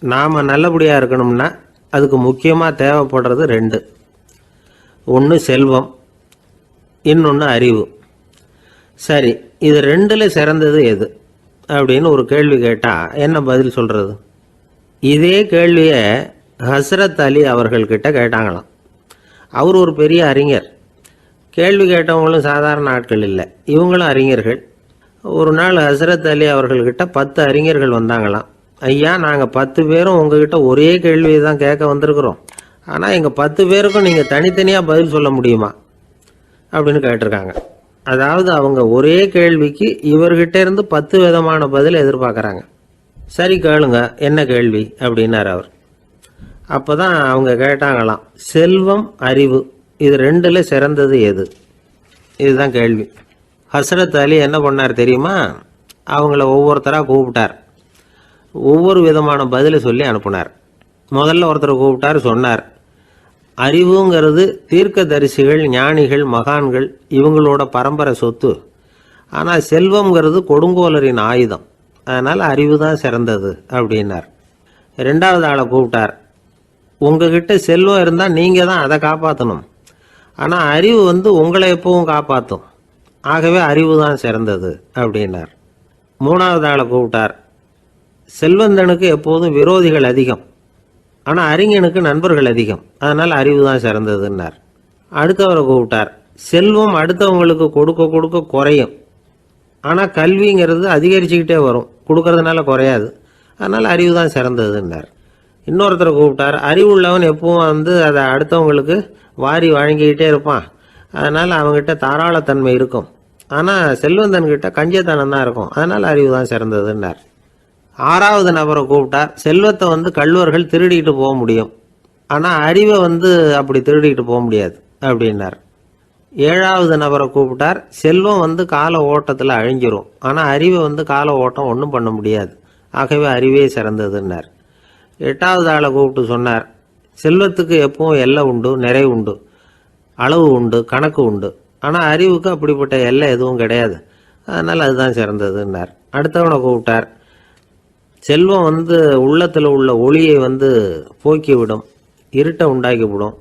நாம் நல்லபடியாக இருக்கணும்னா அதுக்கு முக்கியமாக தேவைப்படுறது 2. ஒன்று செல்வம், இன்னொன்று அறிவு. சரி, இது 2ல் சிறந்தது எது அப்படின்னு ஒரு கேள்வி கேட்டால் என்ன பதில் சொல்கிறது? இதே கேள்வியை ஹஸ்ரத் அலி அவர்கள்கிட்ட கேட்டாங்களாம். அவர் ஒரு பெரிய அறிஞர். கேள்வி கேட்டவங்களும் சாதாரண ஆட்கள் இல்லை, இவங்களும் அறிஞர்கள். ஒரு நாள் ஹஸ்ரத் அலி அவர்கள்கிட்ட 10 அறிஞர்கள் வந்தாங்களாம். ஐயா, நாங்கள் 10 பேரும் உங்ககிட்ட ஒரே கேள்வியை தான் கேட்க வந்திருக்கிறோம், ஆனால் எங்கள் 10 பேருக்கும் நீங்கள் தனித்தனியாக பதில் சொல்ல முடியுமா அப்படின்னு கேட்டிருக்காங்க. அதாவது அவங்க ஒரே கேள்விக்கு இவர்கிட்ட இருந்து 10 விதமான பதில் எதிர்பார்க்குறாங்க. சரி கேளுங்க, என்ன கேள்வி அப்படின்னார் அவர். அப்போ தான் அவங்க கேட்டாங்களாம், செல்வம், அறிவு இது 2ல் சிறந்தது எது? இதுதான் கேள்வி. ஹஸ்ரத் அலி என்ன பண்ணார் தெரியுமா? அவங்கள ஒவ்வொருத்தராக கூப்பிட்டார், ஒவ்வொரு விதமான பதிலை சொல்லி அனுப்புனார். முதல்ல ஒருத்தரை கூப்பிட்டார், சொன்னார், அறிவுங்கிறது தீர்க்கதரிசிகள், ஞானிகள், மகான்கள் இவங்களோட பரம்பரை சொத்து. ஆனால் செல்வம்ங்கிறது கொடுங்கோலரின் ஆயுதம், அதனால் அறிவு தான் சிறந்தது அப்படின்னார். 2வது ஆளை கூப்பிட்டார், உங்ககிட்ட செல்வம் இருந்தால் நீங்கள் தான் அதை காப்பாற்றணும். ஆனால் அறிவு உங்களை எப்பவும் காப்பாற்றும். ஆகவே அறிவு தான் சிறந்தது அப்படின்னார். மூணாவது ஆளை கூப்பிட்டார். செல்வந்தனுக்கு எப்போதும் விரோதிகள் அதிகம், ஆனால் அறிஞனுக்கு நண்பர்கள் அதிகம், அதனால் அறிவு தான் சிறந்ததுன்னார். அடுத்தவரை கூப்பிட்டார். செல்வம் அடுத்தவங்களுக்கு கொடுக்க கொடுக்க குறையும், ஆனால் கல்விங்கிறது அதிகரிச்சுக்கிட்டே வரும், கொடுக்கறதுனால குறையாது, அதனால் அறிவு தான் சிறந்ததுன்னார். இன்னொருத்தரை கூப்பிட்டார். அறிவுள்ளவன் எப்பவும் அதை அடுத்தவங்களுக்கு வாரி வழங்கிக்கிட்டே இருப்பான், அதனால் அவங்ககிட்ட தாராளத்தன்மை இருக்கும். ஆனால் செல்வந்தன்கிட்ட கஞ்சத்தனம் தான் இருக்கும், அதனால் அறிவு தான் சிறந்ததுன்னார். ஆறாவது நபரை கூப்பிட்டார். செல்வத்தை கள்வர்கள் திருடிட்டு போக முடியும், ஆனால் அறிவை அப்படி திருடிட்டு போக முடியாது அப்படின்னார். ஏழாவது நபரை கூப்பிட்டார். செல்வம் கால ஓட்டத்தில் அழிஞ்சிரும், ஆனால் அறிவை கால ஓட்டம் ஒன்றும் பண்ண முடியாது, ஆகவே அறிவே சிறந்ததுன்னார். எட்டாவது ஆளை கூப்பிட்டு சொன்னார். செல்வத்துக்கு எப்பவும் எல்லை உண்டு, நிறைவு உண்டு, அளவு உண்டு, கணக்கு உண்டு, ஆனால் அறிவுக்கு அப்படிப்பட்ட எல்லை எதுவும் கிடையாது, அதனால் அதுதான் சிறந்ததுன்னார். அடுத்தவனை கூப்பிட்டார். செல்வம் உள்ளத்தில் உள்ள ஒளியை போக்கிவிடும், இருட்டை உண்டாக்கிவிடும்,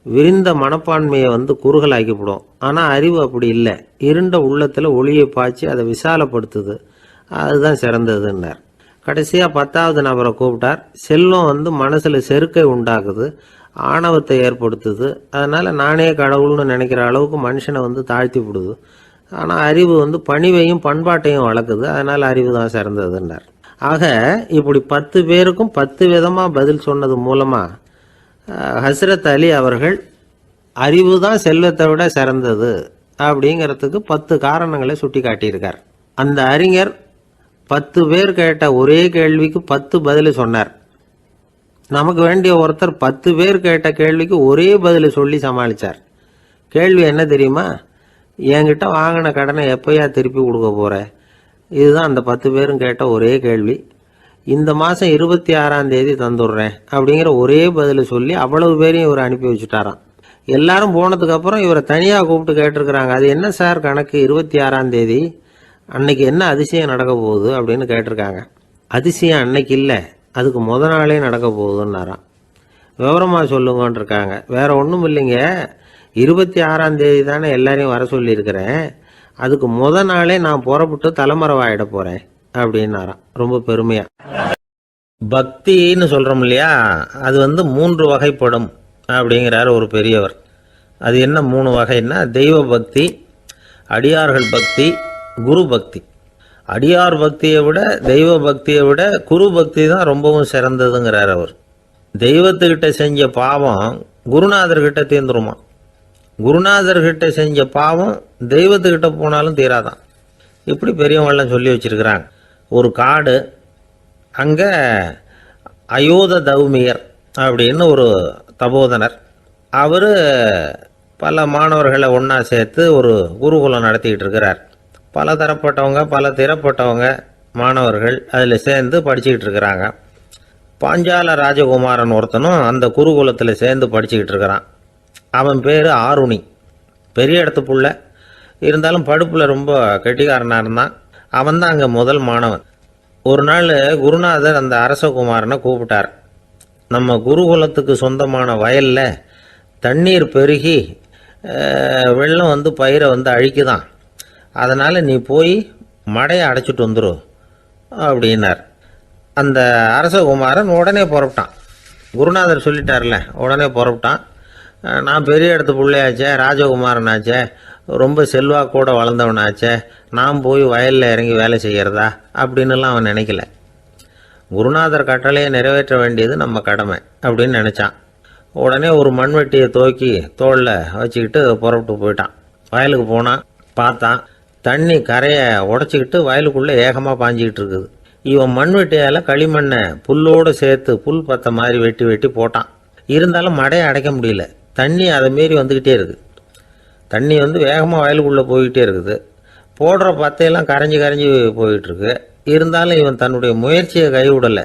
விரிந்த மனப்பான்மையை குறுகலாக்கிவிடும். ஆனால் அறிவு அப்படி இல்லை, இருண்ட உள்ளத்தில் ஒளியை பாய்ச்சி அதை விசாலப்படுத்துது, அதுதான் சிறந்ததுன்னார். கடைசியாக 10வது நபரை கூப்பிட்டார். செல்வம் மனசில் செருக்கை உண்டாக்குது, ஆணவத்தை ஏற்படுத்துது, அதனால் நானே கடவுள்னு நினைக்கிற அளவுக்கு மனுஷனை தாழ்த்தி விடுது. ஆனால் அறிவு பணிவையும் பண்பாட்டையும் வளர்க்குது, அதனால் அறிவு தான் சிறந்ததுன்னார். ஆக இப்படி 10 பேருக்கும் 10 விதமாக பதில் சொன்னது மூலமாக ஹஸ்ரத் அலி அவர்கள் அறிவு தான் செல்வத்தை விட சிறந்தது அப்படிங்கிறதுக்கு 10 காரணங்களை சுட்டி காட்டியிருக்கார். அந்த அறிஞர் 10 பேர் கேட்ட ஒரே கேள்விக்கு 10 பதில் சொன்னார். நமக்கு வேண்டிய ஒருத்தர் 10 பேர் கேட்ட கேள்விக்கு ஒரே பதில் சொல்லி சமாளித்தார். கேள்வி என்ன தெரியுமா? என்கிட்ட வாங்கின கடனை எப்போயா திருப்பி கொடுக்க போற? இதுதான் அந்த 10 பேரும் கேட்ட ஒரே கேள்வி. இந்த மாதம் 26ஆம் தேதி தந்துடுறேன் அப்படிங்கிற ஒரே பதில் சொல்லி அவ்வளவு பேரையும் இவர் அனுப்பி வச்சுட்டாராம். எல்லாரும் போனதுக்கு அப்புறம் இவரை தனியாக கூப்பிட்டு கேட்டிருக்கிறாங்க. அது என்ன சார் கணக்கு, 26ஆம் தேதி அன்னைக்கு என்ன அதிசயம் நடக்க போகுது அப்படின்னு கேட்டிருக்காங்க. அதிசயம் அன்னைக்கு இல்லை, அதுக்கு முத நாளே நடக்க போகுதுன்னாராம். விவரமாக சொல்லுங்கன்னு இருக்காங்க. வேற ஒன்றும் இல்லைங்க, 26ஆம் தேதி தானே எல்லாரையும் வர சொல்லியிருக்கிறேன், அதுக்கு முத நாளே நான் புறப்பட்டு தலைமறைவாயிட போகிறேன் அப்படின்னாராம் ரொம்ப பெருமையா. பக்தின்னு சொல்கிறோம் இல்லையா, அது 3 வகைப்படும் அப்படிங்கிறார் ஒரு பெரியவர். அது என்ன 3 வகைன்னா, தெய்வ பக்தி, அடியார்கள் பக்தி, குரு பக்தி. அடியார் பக்தியை விட தெய்வ பக்தியை விட குரு பக்தி தான் ரொம்பவும் சிறந்ததுங்கிறார் அவர். தெய்வத்துக்கிட்ட செஞ்ச பாவம் குருநாதர்கிட்ட தீர்ந்துருமா, குருநாதர்கிட்ட செஞ்ச பாவம் தெய்வத்துக்கிட்ட போனாலும் தீராதான். இப்படி பெரியவங்களாம் சொல்லி வச்சிருக்கிறாங்க. ஒரு காடு, அங்கே அயோத தௌமியர் அப்படின்னு ஒரு தபோதனர், அவர் பல மாணவர்களை ஒன்றா சேர்த்து ஒரு குருகுலம் நடத்திக்கிட்டு இருக்கிறார். பல தரப்பட்டவங்க பல திறப்பட்டவங்க மாணவர்கள் அதில் சேர்ந்து படிச்சுக்கிட்டு இருக்கிறாங்க. பாஞ்சால ராஜகுமாரன் ஒருத்தனும் அந்த குருகுலத்தில் சேர்ந்து படிச்சுக்கிட்டு இருக்கிறான். அவன் பேர் ஆருணி. பெரிய இடத்து புள்ள, இருந்தாலும் படுப்பில் ரொம்ப கெட்டிக்காரனாக இருந்தான். அவன் தான் அங்கே முதல் மாணவன். ஒரு நாள் குருநாதர் அந்த அரசகுமாரனை கூப்பிட்டார். நம்ம குருகுலத்துக்கு சொந்தமான வயலில் தண்ணீர் பெருகி வெள்ளம் பயிரை அழிக்குதான், அதனால் நீ போய் மடையை அடைச்சிட்டு வந்துரு அப்படின்னார். அந்த அரசகுமாரன் உடனே புறப்பட்டான். குருநாதர் சொல்லிட்டார்ல, உடனே புறப்பட்டான். நான் பெரிய இடத்து பிள்ளையாச்சே, ராஜகுமாரனாச்சே, ரொம்ப செல்வாக்கூட வளர்ந்தவனாச்சே, நான் போய் வயலில் இறங்கி வேலை செய்கிறதா அப்படின்னுலாம் அவன் நினைக்கல. குருநாதர் கட்டளையை நிறைவேற்ற வேண்டியது நம்ம கடமை அப்படின்னு நினச்சான். உடனே ஒரு மண்வெட்டியை தூக்கி தோளில் வச்சுக்கிட்டு புறப்பட்டு போயிட்டான். வயலுக்கு போனான். பார்த்தான், தண்ணி கரையை உடச்சிக்கிட்டு வயலுக்குள்ளே ஏகமாக பாஞ்சிக்கிட்டு இருக்குது. இவன் மண்வெட்டியால் களிமண்ணை புல்லோடு சேர்த்து புல் பத்த மாதிரி வெட்டி வெட்டி போட்டான். இருந்தாலும் மடையை அடைக்க முடியல. தண்ணி அதை மீறி வந்துக்கிட்டே இருக்குது. தண்ணி வேகமாக வயலுக்குள்ளே போய்கிட்டே இருக்குது. போடுற பத்தையெல்லாம் கரைஞ்சி கரைஞ்சி போயிட்டுருக்கு. இருந்தாலும் இவன் தன்னுடைய முயற்சியை கைவிடலை,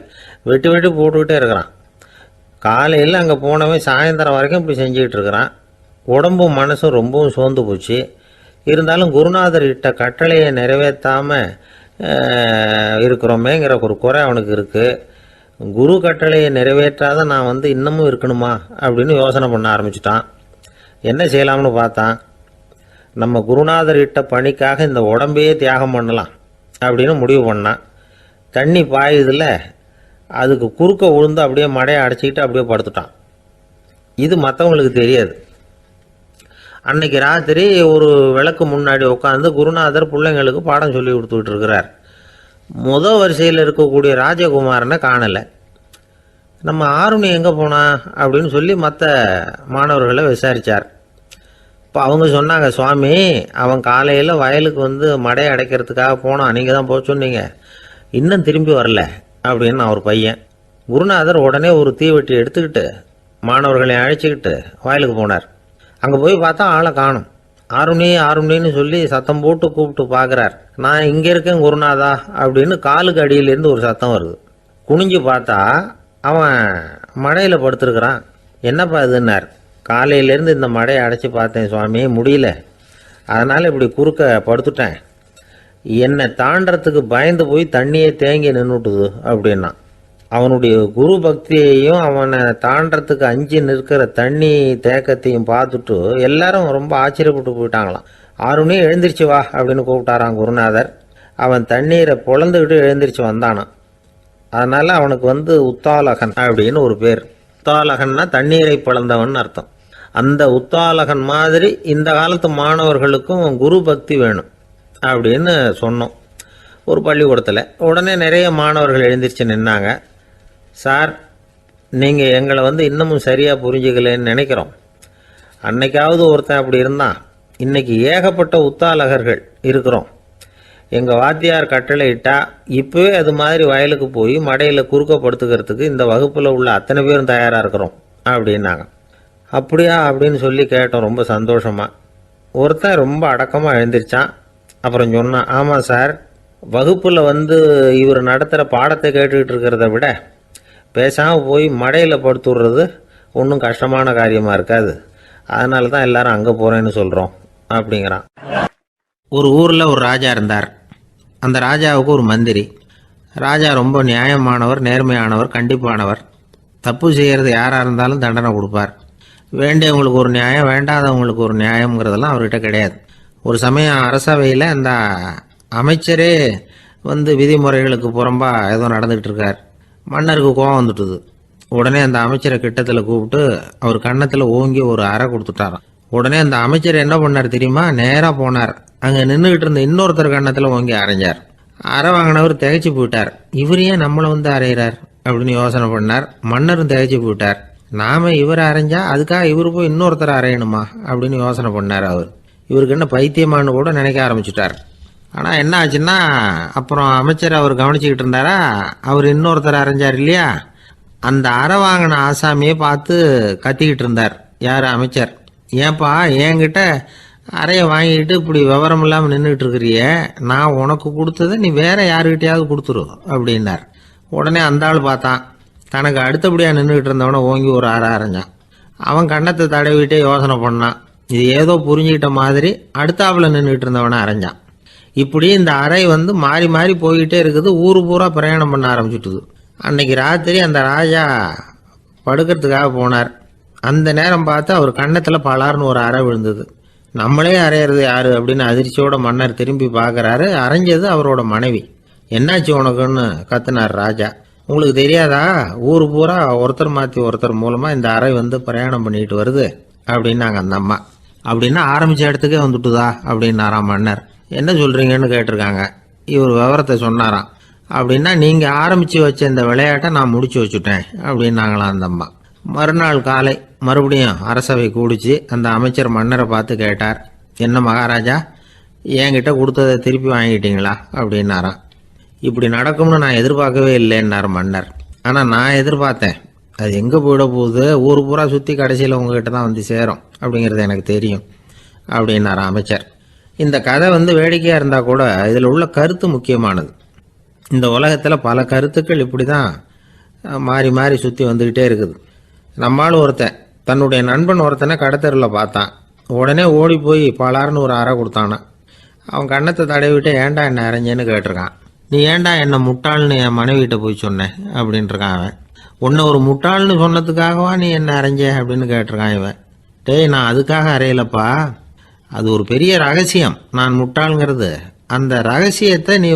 வெட்டி வெட்டி போட்டுக்கிட்டே இருக்கிறான். காலையில் அங்கே போனவன் சாயந்தரம் வரைக்கும் இப்படி செஞ்சுக்கிட்டு இருக்கிறான். உடம்பும் மனசும் ரொம்பவும் சோர்ந்து போச்சு. இருந்தாலும் குருநாதர் இட்ட கட்டளையை நிறைவேற்றாமல் இருக்கிறோமேங்கிற ஒரு குறை அவனுக்கு இருக்குது. குரு கட்டளையை நிறைவேற்றாத நான் இன்னமும் இருக்கணுமா அப்படின்னு யோசனை பண்ண ஆரம்பிச்சிட்டான். என்ன செய்யலாம்னு பார்த்தான். நம்ம குருநாதர் இட்ட பணிக்காக இந்த உடம்பையே தியாகம் பண்ணலாம் அப்படின்னு முடிவு பண்ணான். தண்ணி பாயுதில்ல, அதுக்கு குறுக்க விழுந்து அப்படியே மடையை அடைச்சிக்கிட்டு அப்படியே படுத்துட்டான். இது மற்றவங்களுக்கு தெரியாது. அன்னைக்கு ராத்திரி ஒரு விளக்கு முன்னாடி உட்காந்து குருநாதர் பிள்ளைங்களுக்கு பாடம் சொல்லி கொடுத்துக்கிட்டு இருக்கிறார். வரிசையில் இருக்கக்கூடிய ராஜகுமாரனை காணலை. நம்ம ஆருணி எங்கே போனா அப்படின்னு சொல்லி மற்ற மாணவர்களை விசாரித்தார். இப்போ அவங்க சொன்னாங்க, சுவாமி அவன் காலையில் வயலுக்கு மடையை அடைக்கிறதுக்காக போனான், நீங்கள் தான் போக சொன்னீங்க, இன்னும் திரும்பி வரல அப்படின்னு அவர் பையன். குருநாதர் உடனே ஒரு தீவெட்டி எடுத்துக்கிட்டு மாணவர்களை அழைச்சிக்கிட்டு வயலுக்கு போனார். அங்கே போய் பார்த்தா ஆளை காணும். ஆருணி ஆருணின்னு சொல்லி சத்தம் போட்டு கூப்பிட்டு பார்க்குறார். நான் இங்கே இருக்கேன் குருநாதா அப்படின்னு காலுக்கு அடியிலேருந்து ஒரு சத்தம் வருது. குனிஞ்சு பார்த்தா அவன் மடையில் படுத்துருக்கிறான். என்னப்பா இதுன்னார். காலையிலேருந்து இந்த மடையை அடைச்சி பார்த்தேன் சுவாமி, முடியல, அதனால் இப்படி குறுக்க படுத்துட்டேன். என்னை தாண்டறதுக்கு பயந்து போய் தண்ணியே தேங்கி நின்றுட்டுது அப்படின்னா. அவனுடைய குரு பக்தியையும் அவனை தாண்டறதுக்கு அஞ்சு நிற்கிற தண்ணி தேக்கத்தையும் பார்த்துட்டு எல்லாரும் ரொம்ப ஆச்சரியப்பட்டு போயிட்டாங்களாம். ஆருணி எழுந்திரிச்சு வா அப்படின்னு கூப்பிட்டாரான் குருநாதர். அவன் தண்ணீரை பொழந்துக்கிட்டு எழுந்திரிச்சு வந்தானான். அதனால் அவனுக்கு உத்தாலகன் அப்படின்னு ஒரு பேர். உத்தாலகன்னா தண்ணீரை பிளந்தவன் அர்த்தம். அந்த உத்தாலகன் மாதிரி இந்த காலத்து மாணவர்களுக்கும் குரு பக்தி வேணும் அப்படின்னு சொன்னோம் ஒரு பள்ளிக்கூடத்தில். உடனே நிறைய மாணவர்கள் எழுந்திரிச்சு நின்னாங்க. சார், நீங்கள் எங்களை இன்னமும் சரியாக புரிஞ்சுக்கலன்னு நினைக்கிறோம். அன்னைக்காவது ஒருத்தன் அப்படி இருந்தான், இன்னைக்கு ஏகப்பட்ட உத்தாலகர்கள் இருக்கிறோம். எங்கள் வாத்தியார் கட்டளை இட்டா இப்போவே அது மாதிரி வயலுக்கு போய் மடையில் குறுக்கப்படுத்துக்கிறதுக்கு இந்த வகுப்பில் உள்ள அத்தனை பேரும் தயாராக இருக்கிறோம் அப்படின்னாங்க. அப்படியா அப்படின்னு சொல்லி கேட்டோம் ரொம்ப சந்தோஷமாக. ஒருத்தன் ரொம்ப அடக்கமாக எழுந்திரிச்சான். அப்புறம் சொன்னான், ஆமாம் சார், வகுப்பில் இவர் நடத்துகிற பாடத்தை கேட்டுக்கிட்டு இருக்கிறத விட பேசாமல் போய் மடையில் படுத்துடுறது ஒன்றும் கஷ்டமான காரியமாக இருக்காது, அதனால தான் எல்லாரும் அங்கே போகிறேன்னு சொல்கிறோம் அப்படிங்கிறான். ஒரு ஊரில் ஒரு ராஜா இருந்தார். அந்த ராஜாவுக்கு ஒரு மந்திரி. ராஜா ரொம்ப நியாயமானவர், நேர்மையானவர், கண்டிப்பானவர். தப்பு செய்கிறது யாராக இருந்தாலும் தண்டனை கொடுப்பார். வேண்டியவங்களுக்கு ஒரு நியாயம், வேண்டாதவங்களுக்கு ஒரு நியாயங்கிறதெல்லாம் அவர்கிட்ட கிடையாது. ஒரு சமயம் அரசவையில் அந்த அமைச்சரே விதிமுறைகளுக்கு புறம்பா ஏதோ நடந்துகிட்டு இருக்கார். மன்னருக்கு கோபம் வந்துட்டுது. உடனே அந்த அமைச்சரை கிட்டத்தில் கூப்பிட்டு அவர் கன்னத்தில் ஓங்கி ஒரு அறை கொடுத்துட்டாராம். உடனே அந்த அமைச்சர் என்ன பண்ணார் தெரியுமா? நேராக போனார். அங்கே நின்றுக்கிட்டு இருந்த இன்னொருத்தர் கன்னத்தில் ஓங்கி அரைஞ்சார். அறை வாங்கினவர் திகைச்சு போயிட்டார். இவர் ஏன் நம்மளை அரைகிறார் அப்படின்னு யோசனை பண்ணார். மன்னரும் திகைச்சு போயிட்டார். நாம இவரை அரைஞ்சா அதுக்காக இவர் போய் இன்னொருத்தரை அரையணுமா அப்படின்னு யோசனை பண்ணார். இவருக்கு என்ன பைத்தியமானு கூட நினைக்க ஆரம்பிச்சுட்டார். ஆனால் என்ன ஆச்சுன்னா, அப்புறம் அமைச்சர் அவர் கவனிச்சுக்கிட்டு இருந்தாரா, அவர் இன்னொருத்தர் அரைஞ்சார் இல்லையா, அந்த அறை வாங்கின ஆசாமியை பார்த்து கத்திக்கிட்டு இருந்தார். யார்? அமைச்சர். ஏன்பா என்கிட்ட அறையை வாங்கிட்டு இப்படி விவரம் இல்லாமல் நின்றுட்டு இருக்கிறிய, நான் உனக்கு கொடுத்ததை நீ வேற யாருக்கிட்டையாவது கொடுத்துரு அப்படின்னார். உடனே அந்த ஆள் பார்த்தான், தனக்கு அடுத்தபடியாக நின்றுக்கிட்டு இருந்தவனை ஓங்கி ஒரு அறை அரைஞ்சான். அவன் கண்ணத்தை தடவிட்டே யோசனை பண்ணான். இது ஏதோ புரிஞ்சுக்கிட்ட மாதிரி அடுத்தாப்புல நின்றுக்கிட்டு இருந்தவனை அரைஞ்சான். இப்படி இந்த அறை மாறி மாறி போய்கிட்டே இருக்குது. ஊரு பூரா பிரயாணம் பண்ண ஆரம்பிச்சுட்டுது. அன்னைக்கு ராத்திரி அந்த ராஜா படுக்கிறதுக்காக போனார். அந்த நேரம் பார்த்து அவர் கன்னத்தில் பலார்னு ஒரு அறை விழுந்தது. நம்மளே அரையிறது யாரு அப்படின்னு அதிர்ச்சியோட மன்னர் திரும்பி பார்க்குறாரு. அரைஞ்சது அவரோட மனைவி. என்னாச்சு உனக்குன்னு கத்துனார் ராஜா. உங்களுக்கு தெரியாதா, ஊர் பூரா ஒருத்தர் மாற்றி ஒருத்தர் மூலமாக இந்த அறை பிரயாணம் பண்ணிட்டு வருது அப்படின்னாங்க அந்த அம்மா. அப்படின்னா ஆரம்பித்த இடத்துக்கே வந்துட்டுதா அப்படின்னாராம் மன்னர். என்ன சொல்கிறீங்கன்னு கேட்டிருக்காங்க. இவர் விவரத்தை சொன்னாராம். அப்படின்னா நீங்கள் ஆரம்பித்து வச்ச இந்த விளையாட்டை நான் முடிச்சு வச்சுட்டேன் அப்படின்னாங்களாம் அந்த அம்மா. மறுநாள் காலை மறுபடியும் அரசவை கூடிச்சு அந்த அமைச்சர் மன்னரை பார்த்து கேட்டார், என்ன மகாராஜா, என்கிட்ட கொடுத்ததை திருப்பி வாங்கிட்டீங்களா அப்படின்னாராம். இப்படி நடக்கும்னு நான் எதிர்பார்க்கவே இல்லைன்னார் மன்னர். ஆனால் நான் எதிர்பார்த்தேன். அது எங்கே போயிட போகுது, ஊர் பூரா சுற்றி கடைசியில் உங்ககிட்ட தான் சேரும் அப்படிங்கிறது எனக்கு தெரியும் அப்படின்னார் அமைச்சர். இந்த கதை வேடிக்கையாக இருந்தால் கூட இதில் உள்ள கருத்து முக்கியமானது. இந்த உலகத்தில் பல கருத்துக்கள் இப்படி தான் மாறி மாறி சுற்றி வந்துக்கிட்டே இருக்குது. நம்மளும் ஒருத்தன் தன்னுடைய நண்பன் ஒருத்தனை கடத்தெருவில் பார்த்தான். உடனே ஓடி போய் பலார்னு ஒரு அறை கொடுத்தானா. அவன் கண்ணத்தை தடவிட்டு ஏன்டா என்ன அரைஞ்சேன்னு கேட்டிருக்கான். நீ ஏன்டா என்னை முட்டாள்னு என் மனைவிட்ட போய் சொன்னேன் அப்படின்ட்டுருக்கான் அவன். உன்னை ஒரு முட்டாள்னு சொன்னதுக்காகவா நீ என்ன அரைஞ்ச அப்படின்னு கேட்டிருக்கான் இவன். டேய், நான் அதுக்காக அறையலப்பா, அது ஒரு பெரிய ரகசியம் நான் முட்டாளுங்கிறது. அந்த ரகசியத்தை நீ